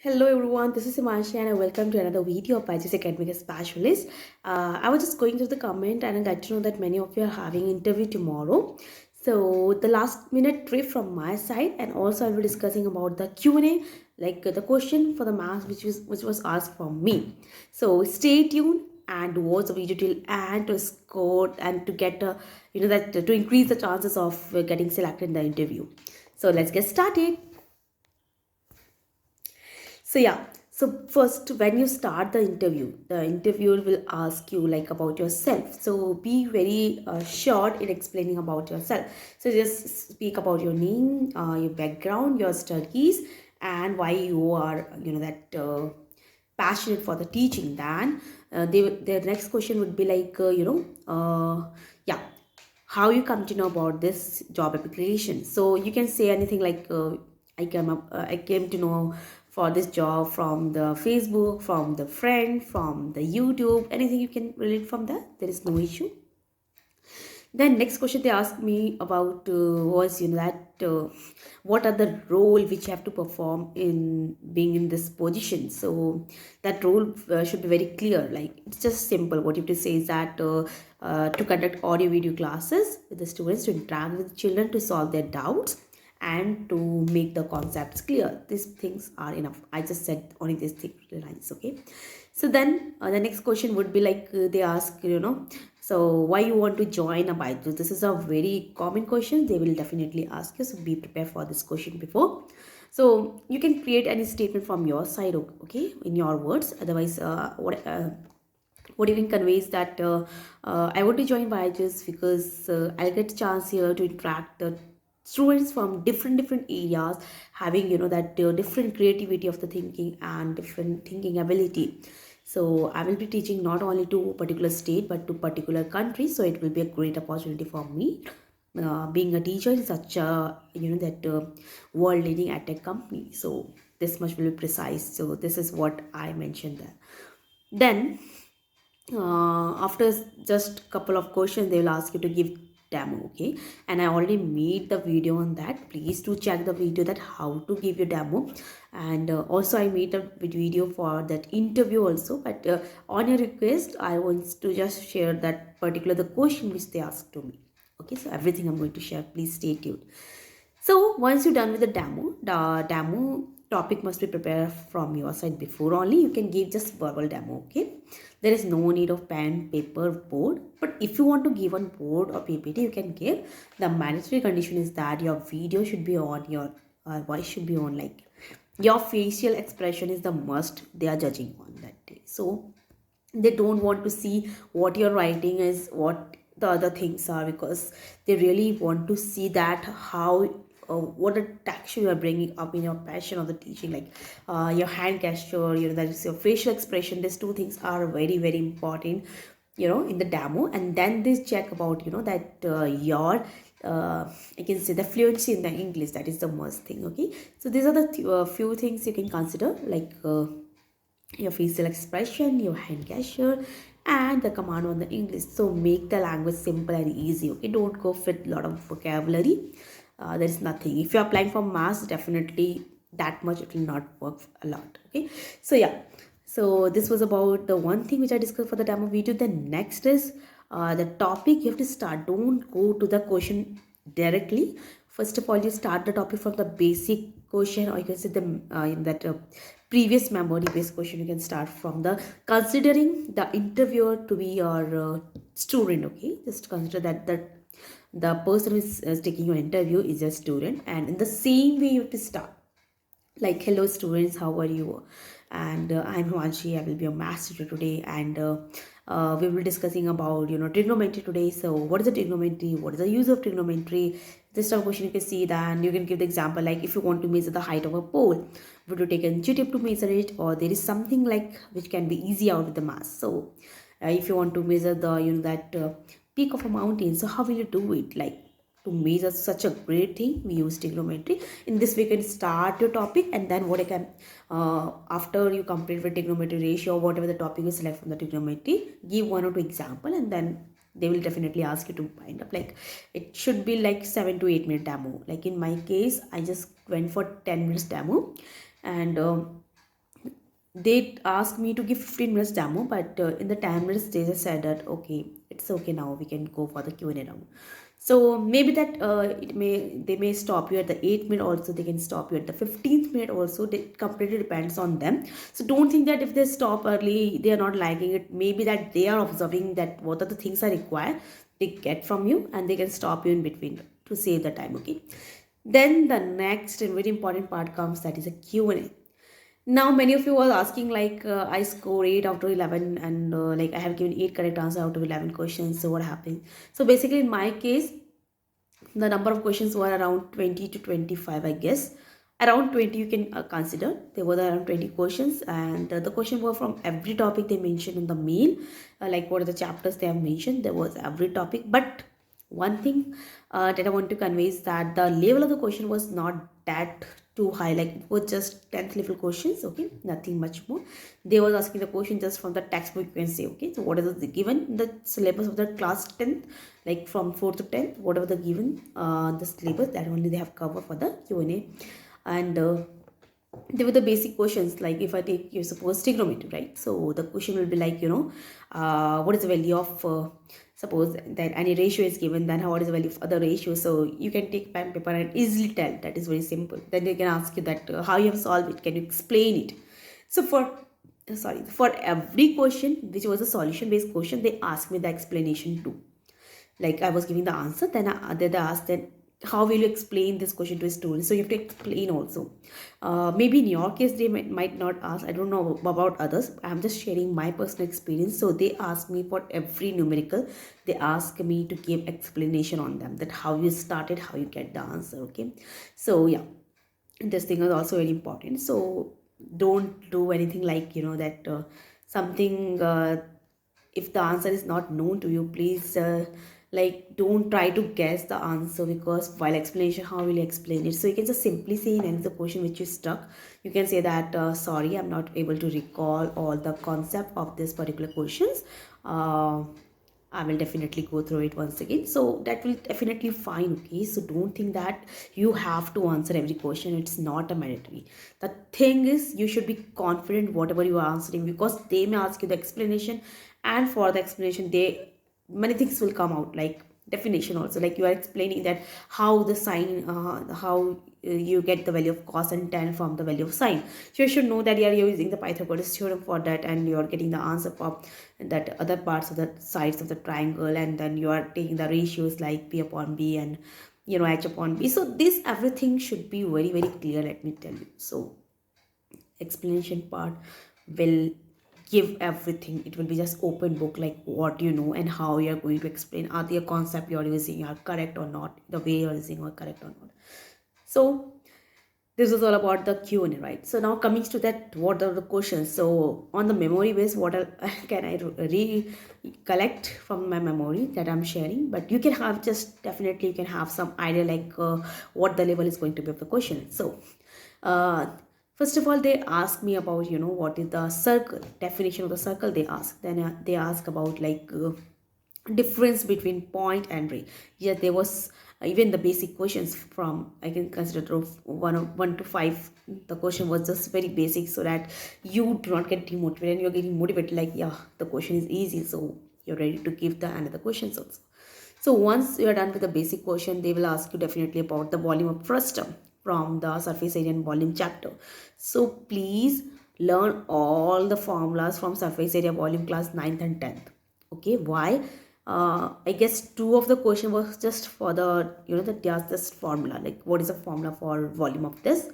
Hello everyone, this is Himanshi and welcome to another video of Byjus Academic Specialist. I was just going through the comment and I got to know that many of you are having interview tomorrow. So the last minute trip from my side, and also I'll be discussing about the Q&A, like the question for the maths which was asked from me. So stay tuned and watch the video till and to score and to get that to increase the chances of getting selected in the interview. So let's get started. So yeah, so first when you start the interviewer will ask you like about yourself. So be very short in explaining about yourself. So just speak about your name, your background, your studies, and why you are passionate for the teaching. Then their next question would be like yeah, how you come to know about this job application. So you can say anything like I came to know for this job from the Facebook, from the friend, from the YouTube, anything you can relate from that. There is no issue. Then next question they asked me about was that what are the role which you have to perform in being in this position. So that role should be very clear. Like it's just simple. What you have to say is that to conduct audio video classes with the students, to interact with children, to solve their doubts, and to make the concepts clear. These things are enough. I just said only these three lines. Okay. So then the next question would be like they ask so why you want to join a Byjus. This is a very common question. They will definitely ask you, so be prepared for this question before. So you can create any statement from your side, okay, in your words. Otherwise what you can convey is that I want to join Byjus because I'll get a chance here to interact the students from different areas, having that different creativity of the thinking and different thinking ability. So I will be teaching not only to particular state but to particular countries. So it will be a great opportunity for me. Being a teacher in such a that world leading tech company. So this much will be precise. So this is what I mentioned there. Then after just couple of questions they will ask you to give demo, okay, and I already made the video on that. Please do check the video that how to give your demo. And also I made a video for that interview also, but on your request I want to just share that particular the question which they asked to me. Okay, so everything I'm going to share, please stay tuned. So once you're done with the demo topic must be prepared from your side before only. You can give just verbal demo, okay? There is no need of pen, paper, board. But if you want to give on board or PPT, you can give. The mandatory condition is that your video should be on, your voice should be on, like your facial expression is the must they are judging on that day. So they don't want to see what you're writing is what the other things are, because they really want to see that how what a texture you are bringing up in your passion of the teaching, like your hand gesture, that is your facial expression. These two things are very important in the demo. And then they check about that your I can say the fluency in the English. That is the must thing. Okay, so these are the few things you can consider, like your facial expression, your hand gesture, and the command on the English. So make the language simple and easy. Okay, don't go with a lot of vocabulary. There is nothing. If you are applying for maths, definitely that much it will not work a lot. Okay, so yeah. So this was about the one thing which I discussed for the demo video. The next is the topic you have to start. Don't go to the question directly. First of all, you start the topic from the basic question, or you can say the in that previous memory based question. You can start from the considering the interviewer to be your student. Okay, just consider that the person who is taking your interview is a student, and in the same way you have to start like, hello students, how are you? And I'm Himanshi. I will be your math teacher today, and we will be discussing about trigonometry today. So what is the trigonometry? What is the use of trigonometry? This type of question you can see. Then you can give the example, like if you want to measure the height of a pole, would you take a tip to measure it, or there is something like which can be easy out with the math. So if you want to measure the that peak of a mountain, so how will you do it? Like, to measure such a great thing, we use trigonometry. In this we can start your topic, and then what I can after you complete with trigonometry ratio or whatever the topic you select from the trigonometry, give one or two example, and then they will definitely ask you to wind up. Like, it should be like 7 to 8 minute demo. Like in my case, I just went for 10 minutes demo. And they asked me to give 15 minutes demo, but in the 10 minutes they just said that okay, it's okay, now we can go for the Q&A round. So maybe that they may stop you at the 8th minute, also they can stop you at the 15th minute also. It completely depends on them. So don't think that if they stop early they are not liking it. Maybe that they are observing that what are the things are required they get from you, and they can stop you in between to save the time. Okay, then the next and very important part comes, that is a Q&A. Now many of you are asking like I score 8 out of 11, and like I have given 8 correct answers out of 11 questions, so what happened? So basically in my case the number of questions were around 20 to 25, I guess. Around 20 you can consider. There were around 20 questions, and the question were from every topic they mentioned in the mail. Like what are the chapters they have mentioned, there was every topic. But one thing that I want to convey is that the level of the question was not that too high. Like it was just 10th level questions, okay, nothing much more. They was asking the question just from the textbook, you can say. Okay, so what is the given the syllabus of the class 10th, like from 4th to 10th, whatever the given the syllabus, that only they have covered for the Q&A. And they were the basic questions. Like if I take, you suppose, trigonometry, right? So the question will be like, what is the value of suppose that any ratio is given, then what is the value of other ratio? So you can take pen paper and easily tell. That is very simple. Then they can ask you that how you have solved it, can you explain it? So for every question which was a solution based question, they asked me the explanation too. Like I was giving the answer, then they asked that how will you explain this question to a student? So you have to explain also. Maybe in your case they might not ask. I don't know about others. I'm just sharing my personal experience. So they ask me for every numerical, they ask me to give explanation on them, that how you started, how you get the answer. Okay, so yeah, this thing is also very important. So don't do anything like that something if the answer is not known to you, please like don't try to guess the answer, because while explanation, how will you explain it? So you can just simply say in any of the question which is stuck, you can say that sorry, I'm not able to recall all the concept of this particular questions. I will definitely go through it once again. So that will definitely fine. Okay, so don't think that you have to answer every question. It's not a mandatory. The thing is, you should be confident whatever you are answering, because they may ask you the explanation, and for the explanation they many things will come out, like definition also. Like you are explaining that how the sign how you get the value of cos and tan from the value of sine. So you should know that you are using the Pythagoras theorem for that, and you are getting the answer for that other parts of the sides of the triangle, and then you are taking the ratios like p upon b and h upon b. So this everything should be very very clear, let me tell you. So explanation part will give everything. It will be just open book, like what you know and how you are going to explain, are the concept you are using are correct or not, the way you are using are correct or not. So this is all about the Q&A, right? So now coming to that, what are the questions? So on the memory base, what can I recollect from my memory that I'm sharing? But you can have just definitely you can have some idea like what the level is going to be of the question. So uh, first of all, they ask me about what is the circle, definition of the circle. They ask, then they ask about like difference between point and ray. Yeah, there was even the basic questions from, I can consider of 1 to 5. The question was just very basic, so that you do not get demotivated and you're getting motivated, like yeah, the question is easy, so you're ready to give the another questions also. So once you are done with the basic question, they will ask you definitely about the volume of frustum from the surface area and volume chapter. So please learn all the formulas from surface area volume class 9th and 10th. Okay, why? I guess two of the question was just for the the just formula, like what is the formula for volume of this,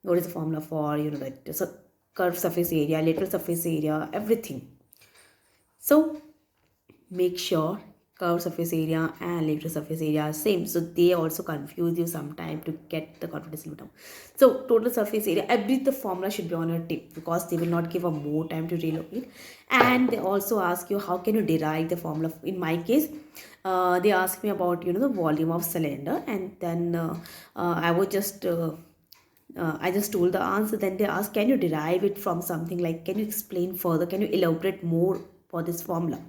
what is the formula for that so curved surface area, lateral surface area, everything. So make sure curved surface area and lateral surface area are same, so they also confuse you sometime to get the confidence level down. So total surface area, every the formula should be on your tip, because they will not give a more time to relocate. And they also ask you how can you derive the formula. In my case, they ask me about the volume of cylinder, and then I just told the answer. Then they ask, can you derive it from something, like can you explain further, can you elaborate more for this formula?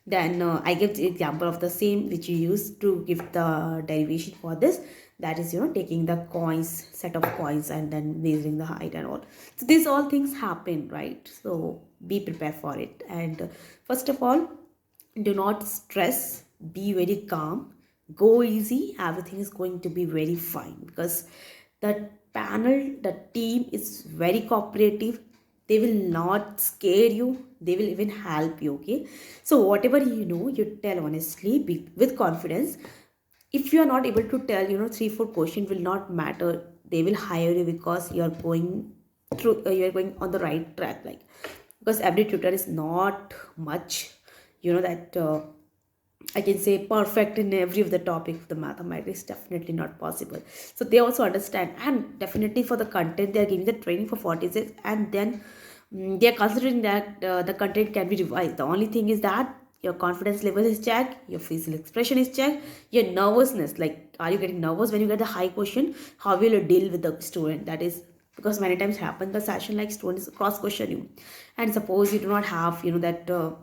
Then I give the example of the same which you use to give the derivation for this. that is, taking the coins, set of coins, and then measuring the height and all. So these all things happen, right? So be prepared for it. And first of all, do not stress, be very calm, go easy, everything is going to be very fine, because the panel, the team is very cooperative. They will not scare you, they will even help you. Okay, so whatever you know, you tell honestly, be with confidence. If you are not able to tell, 3 4 questions will not matter. They will hire you because you are going through, you are going on the right track, like, because every tutor is not much, that I can say perfect in every of the topic of the mathematics, definitely not possible. So they also understand, and definitely for the content they are giving the training for 40 days, and then they are considering that the content can be revised. The only thing is that your confidence level is checked, your facial expression is checked, your nervousness, like are you getting nervous when you get the high question? How will you deal with the student? That is because many times happen the session like students cross question you, and suppose you do not have, that.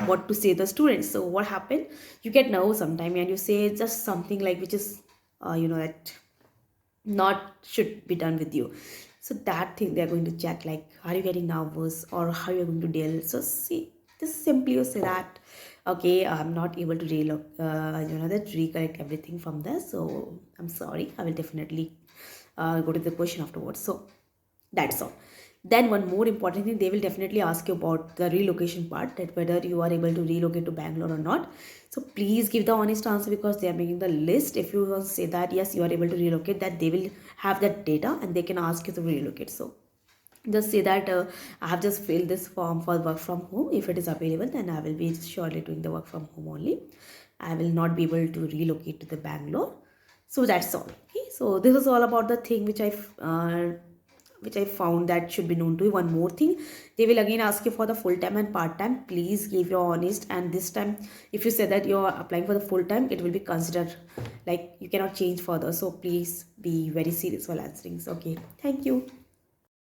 What to say the students, so what happened, you get nervous sometime and you say just something like which is that not should be done with you. So that thing they're going to check, like are you getting nervous or how you're going to deal. So see, just simply you say that, okay, I'm not able to that recollect everything from there, so I'm sorry, I will definitely go to the question afterwards. So that's all. Then one more important thing, they will definitely ask you about the relocation part, that whether you are able to relocate to Bangalore or not. So please give the honest answer, because they are making the list. If you want to say that yes, you are able to relocate, that they will have that data and they can ask you to relocate. So just say that I have just filled this form for work from home. If it is available, then I will be surely doing the work from home only. I will not be able to relocate to the Bangalore. So that's all. Okay, so this is all about the thing which I found that should be known to you. One more thing, they will again ask you for the full time and part time. Please give your honest, and this time, if you say that you are applying for the full time, it will be considered like you cannot change further. So please be very serious while answering. So, okay, thank you.